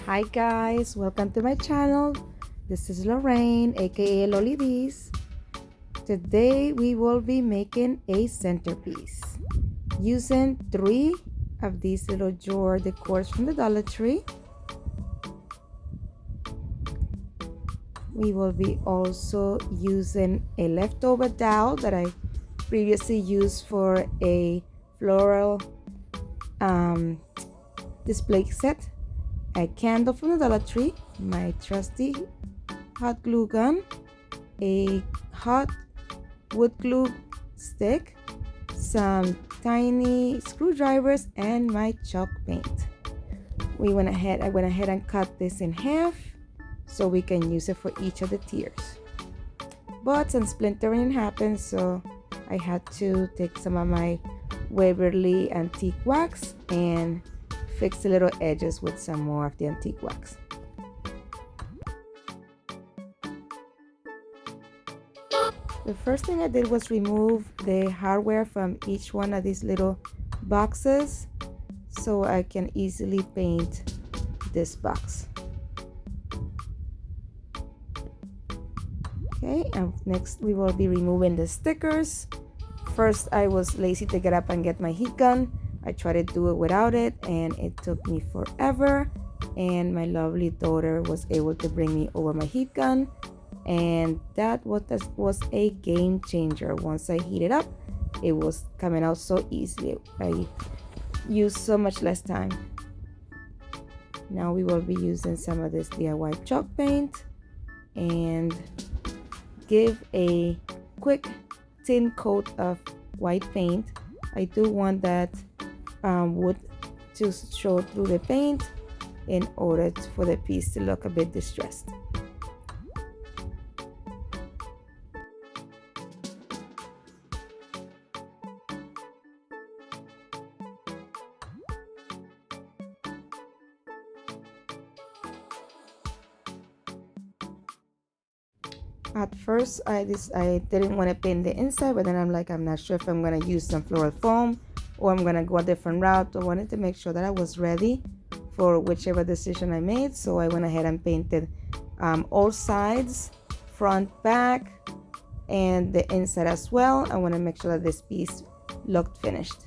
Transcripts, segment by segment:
Hi guys, welcome to my channel. This is Lorraine, aka Lolides. Today we will be making a centerpiece using 3 of these little drawer decors from the Dollar Tree. We will be also using a leftover dowel that I previously used for a floral display set, a candle from the Dollar Tree, my trusty hot glue gun, a hot wood glue stick, some tiny screwdrivers, and my chalk paint. I went ahead and cut this in half so we can use it for each of the tiers. But some splintering happened, so I had to take some of my Waverly antique wax and fix the little edges with some more of the antique wax. The first thing I did was remove the hardware from each one of these little boxes so I can easily paint this box. Okay, and next we will be removing the stickers. First, I was lazy to get up and get my heat gun. I tried to do it without it and it took me forever, and my lovely daughter was able to bring me over my heat gun, and that was a game changer. Once I heat it up, it was coming out so easily. I used so much less time. Now we will be using some of this DIY chalk paint and give a quick thin coat of white paint. I do want that wood to show through the paint in order for the piece to look a bit distressed. At first I didn't want to paint the inside, but then I'm not sure if I'm going to use some floral foam or I'm going to go a different route. I wanted to make sure that I was ready for whichever decision I made, so I went ahead and painted all sides, front, back, and the inside as well. I want to make sure that this piece looked finished.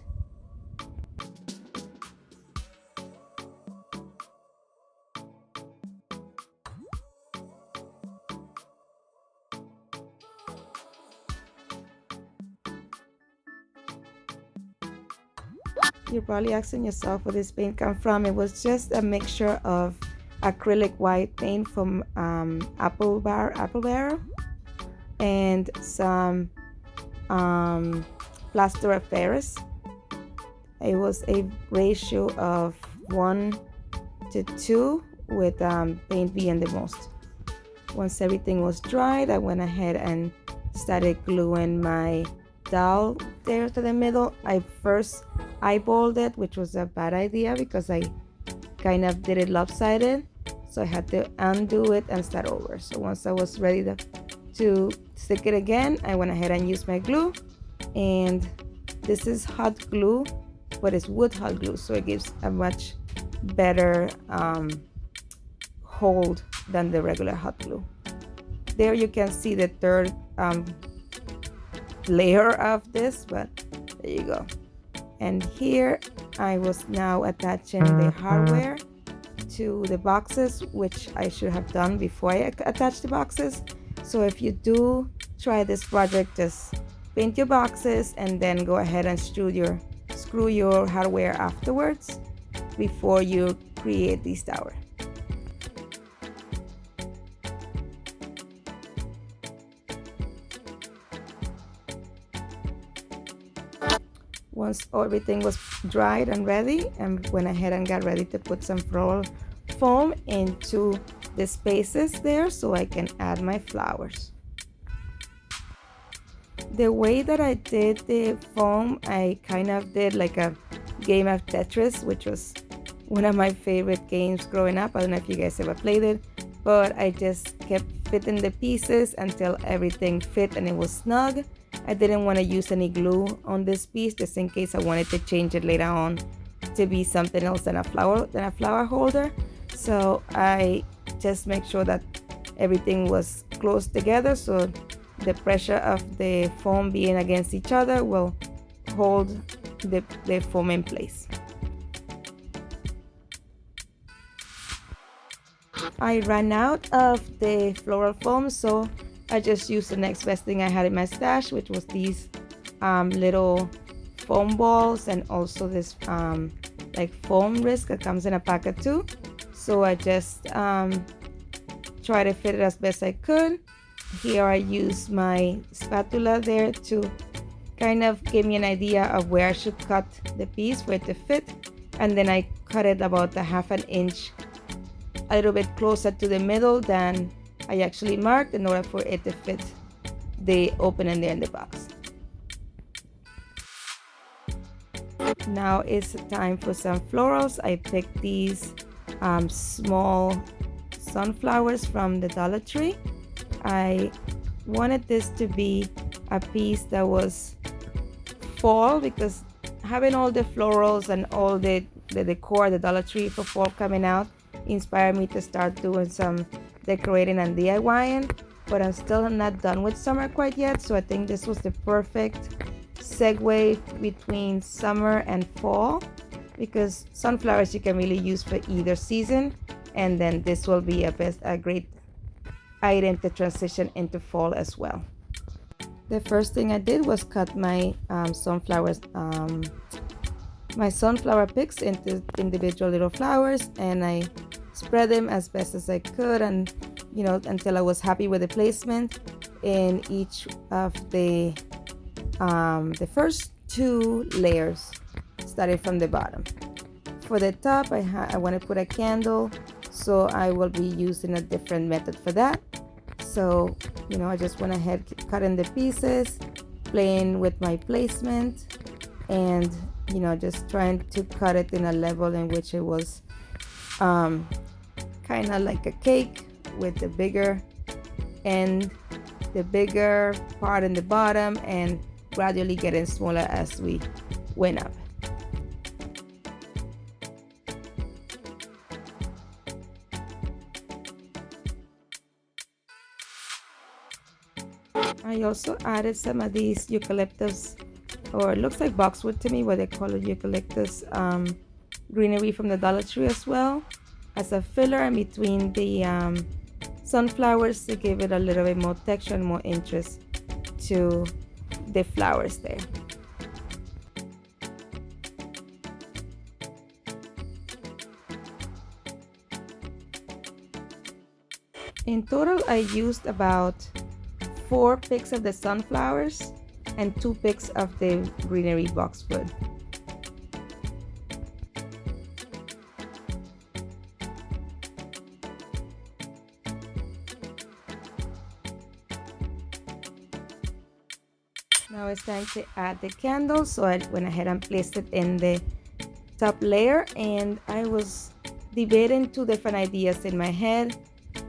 You're probably asking yourself where this paint come from. It was just a mixture of acrylic white paint from apple barrel and some plaster of Paris. It was a ratio of 1:2 with paint being the most. Once everything was dried, I went ahead and started gluing my dowel there to the middle. I first eyeballed it, which was a bad idea because I kind of did it lopsided, so I had to undo it and start over. So once I was ready to stick it again, I went ahead and used my glue, and this is hot glue, but it's wood hot glue, so it gives a much better hold than the regular hot glue. There you can see the third layer of this, but there you go. And here I was now attaching the hardware to the boxes, which I should have done before I attached the boxes. So if you do try this project, just paint your boxes and then go ahead and screw your hardware afterwards before you create this tower. Once everything was dried and ready, I went ahead and got ready to put some floral foam into the spaces there so I can add my flowers. The way that I did the foam, I kind of did like a game of Tetris, which was one of my favorite games growing up. I don't know if you guys ever played it, but I just kept fitting the pieces until everything fit and it was snug. I didn't want to use any glue on this piece just in case I wanted to change it later on to be something else than a flower holder. So I just make sure that everything was close together, so the pressure of the foam being against each other will hold the foam in place. I ran out of the floral foam, so I just used the next best thing I had in my stash, which was these little foam balls, and also this like foam wrist that comes in a packet too. So I just try to fit it as best I could. Here I use my spatula there to kind of give me an idea of where I should cut the piece for it to fit, and then I cut it about a half an inch a little bit closer to the middle than I actually marked in order for it to fit the opening there in the box. Now it's time for some florals. I picked these small sunflowers from the Dollar Tree. I wanted this to be a piece that was fall, because having all the florals and all the decor, the Dollar Tree for fall coming out, inspired me to start doing some decorating and DIYing, but I'm still not done with summer quite yet, so I think this was the perfect segue between summer and fall, because sunflowers you can really use for either season, and then this will be a great item to transition into fall as well. The first thing I did was cut my sunflower picks into individual little flowers, and I spread them as best as I could, and until I was happy with the placement in each of the first two layers, starting from the bottom. For the top, I want to put a candle, so I will be using a different method for that. So I just went ahead cutting the pieces, playing with my placement, and just trying to cut it in a level in which it was kind of like a cake, with the bigger end, the bigger part in the bottom, and gradually getting smaller as we went up. I also added some of these eucalyptus, or it looks like boxwood to me, but they call it eucalyptus greenery from the Dollar Tree as well, as a filler in between the sunflowers, to give it a little bit more texture and more interest to the flowers there. In total, I used about 4 picks of the sunflowers and 2 picks of the greenery boxwood. Now it's time to add the candle, so I went ahead and placed it in the top layer, and I was debating 2 different ideas in my head.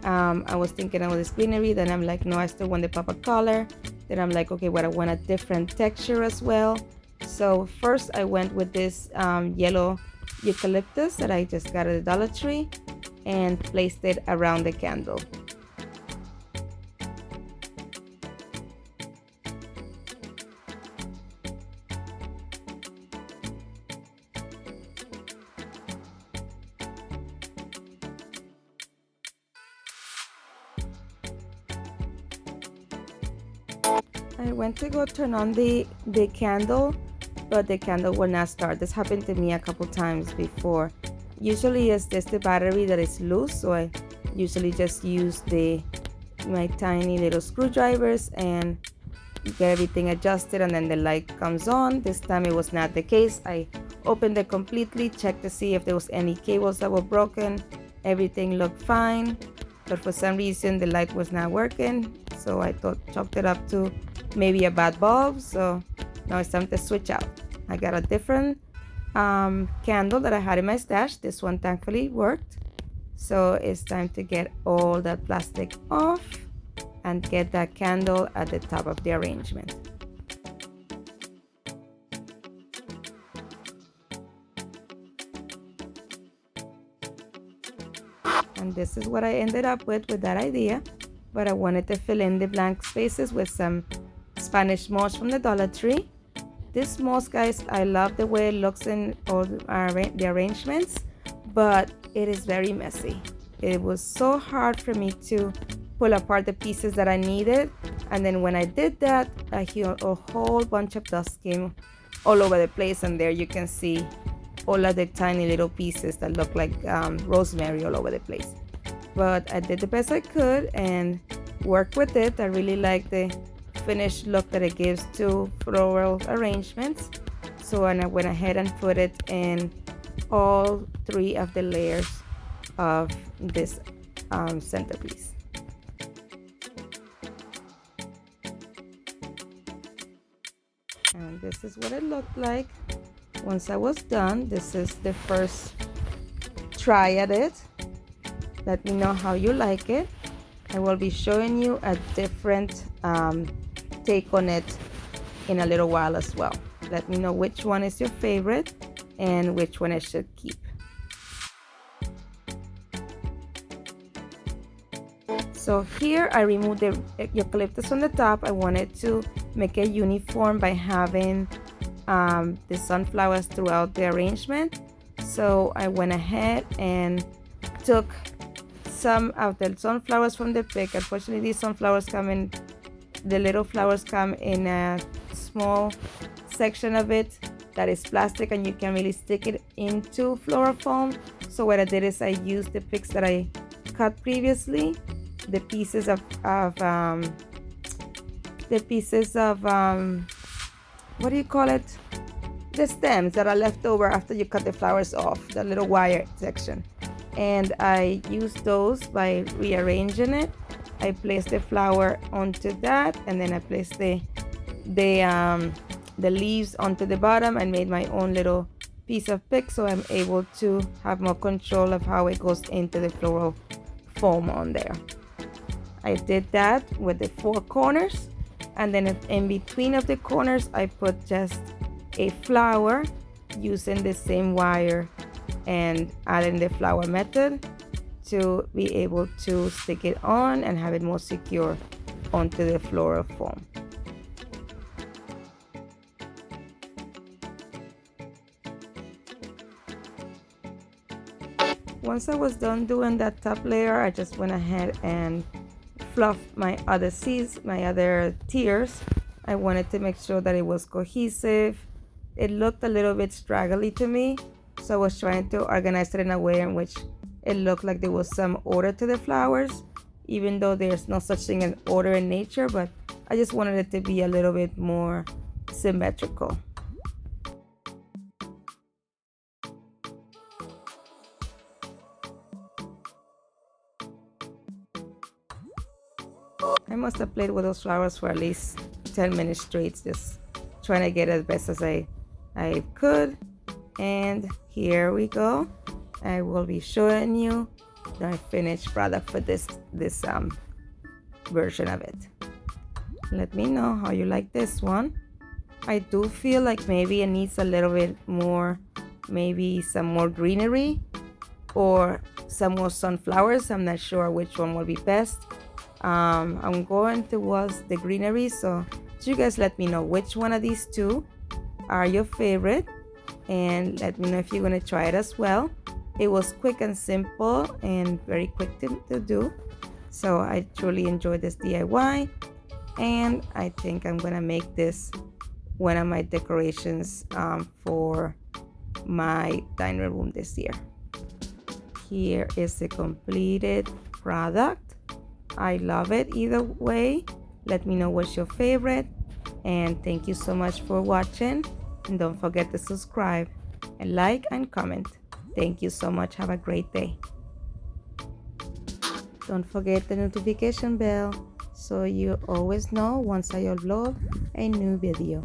I was thinking about this greenery, then I'm like, no, I still want the pop of color. Then I'm like, okay, what, I want a different texture as well. So first I went with this yellow eucalyptus that I just got at the Dollar Tree, and placed it around the candle. I went to go turn on the candle, but the candle will not start. This happened to me a couple times before. Usually it's just the battery that is loose, so I usually just use my tiny little screwdrivers and get everything adjusted, and then the light comes on. This time it was not the case. I opened it completely, checked to see if there was any cables that were broken. Everything looked fine, but for some reason the light was not working, so I chalked it up to maybe a bad bulb. So now it's time to switch out. I got a different candle that I had in my stash. This one thankfully worked, so it's time to get all that plastic off and get that candle at the top of the arrangement. And this is what I ended up with that idea. But I wanted to fill in the blank spaces with some Spanish moss from the Dollar Tree. This moss, guys, I love the way it looks in all the arrangements, but it is very messy. It was so hard for me to pull apart the pieces that I needed, and then when I did that, a whole bunch of dust came all over the place, and there you can see all of the tiny little pieces that look like rosemary all over the place. But I did the best I could and worked with it. I really like the finished look that it gives to floral arrangements. So I went ahead and put it in all 3 of the layers of this centerpiece. And this is what it looked like once I was done. This is the first try at it. Let me know how you like it. I will be showing you a different take on it in a little while as well. Let me know which one is your favorite and which one I should keep. So here I removed the eucalyptus on the top. I wanted to make it uniform by having the sunflowers throughout the arrangement. So I went ahead and took some of the sunflowers from the pick. Unfortunately, these sunflowers the little flowers come in a small section of it that is plastic, and you can really stick it into floral foam. So what I did is I used the picks that I cut previously, the pieces of what do you call it? The stems that are left over after you cut the flowers off, the little wire section. And I used those by rearranging it. I placed the flower onto that, and then I placed the leaves onto the bottom and made my own little piece of pick, so I'm able to have more control of how it goes into the floral foam on there. I did that with the 4 corners, and then in between of the corners I put just a flower using the same wire and adding the flower method to be able to stick it on and have it more secure onto the floral foam. Once I was done doing that top layer, I just went ahead and fluffed my other seeds, my other tiers. I wanted to make sure that it was cohesive. It looked a little bit straggly to me, so I was trying to organize it in a way in which it looked like there was some order to the flowers, even though there's no such thing as order in nature, but I just wanted it to be a little bit more symmetrical. I must have played with those flowers for at least 10 minutes straight, just trying to get as best as I could. And here we go. I will be showing you the finished product for this version of it. Let me know how you like this one. I do feel like maybe it needs a little bit more, maybe some more greenery or some more sunflowers. I'm not sure which one will be best. I'm going towards the greenery, so you guys let me know which one of these 2 are your favorite, and let me know if you're going to try it as well. It was quick and simple and very quick to do, so I truly enjoyed this DIY, and I think I'm going to make this one of my decorations for my dining room this year. Here is the completed product. I love it either way. Let me know what's your favorite, and thank you so much for watching, and don't forget to subscribe and like and comment. Thank you so much. Have a great day. Don't forget the notification bell so you always know once I upload a new video.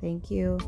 Thank you.